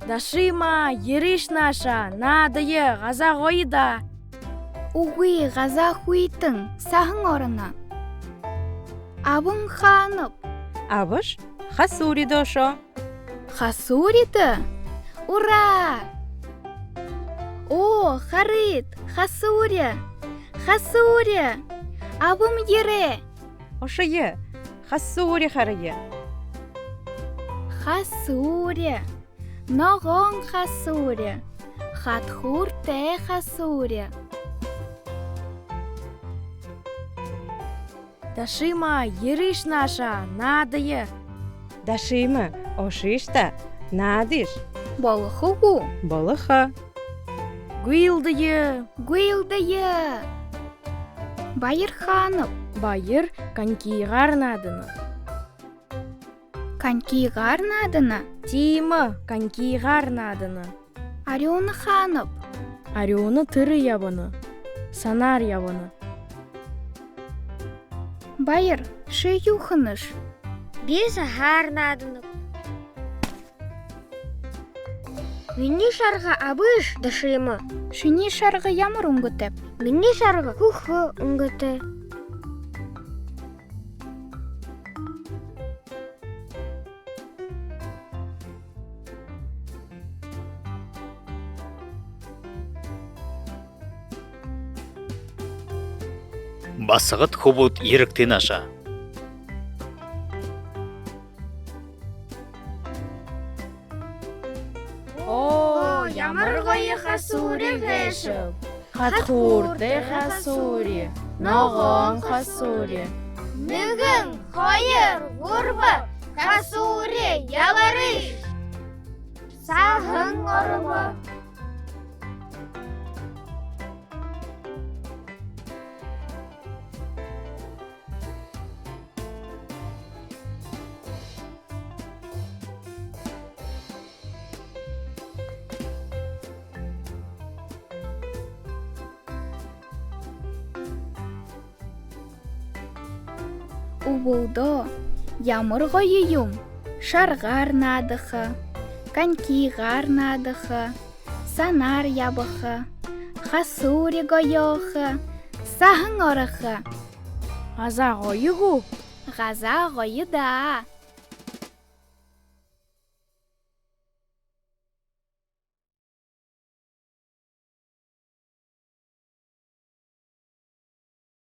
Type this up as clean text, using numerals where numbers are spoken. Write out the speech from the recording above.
Дашима, ериш наша, надые, газа гойда. Угуй газа хуйтың, сахың орына. Абың ханып. Абыш, хасури дошо. Хасуриді? Ура! О, харит, хасури. Хасури. Абым ере. Ошые, хасури харые. Хасури. Ноғон хасури. Хатхур те хасури. Дашима, ериш наша, надые. Дашима, ошишта, надиш. Болхугу. Болыха. Гуилдые. Гуилдые. Байыр ханып. Байыр конькиғар надыны. Конькиғар надыны. Тима, конькиғар надыны. Арионы ханып. Арионы тыры ябыны. Санар ябыны. Байыр, шы юхыныш. Бес ахар надынып. Мені шарға абыш дашыма. Шыни шарғы ямыр ұңгытып. Мені шарға хухы ұңгыты. Басығыт хобот еріктен аша. О, ямыр гойы хасури вешіп. Хатхурды хасури. Ноғон хасури. Мүгін, қойыр, ғұрбы, хасури, яларыш. Сағын ғұрбы. Убылдо. Ямыр ғойым. Шарғар надықы. Конькиғар надықы. Санар ябықы. Хасури ғойықы. Сахың орықы. Газа гойыгу. Газа ғойы да.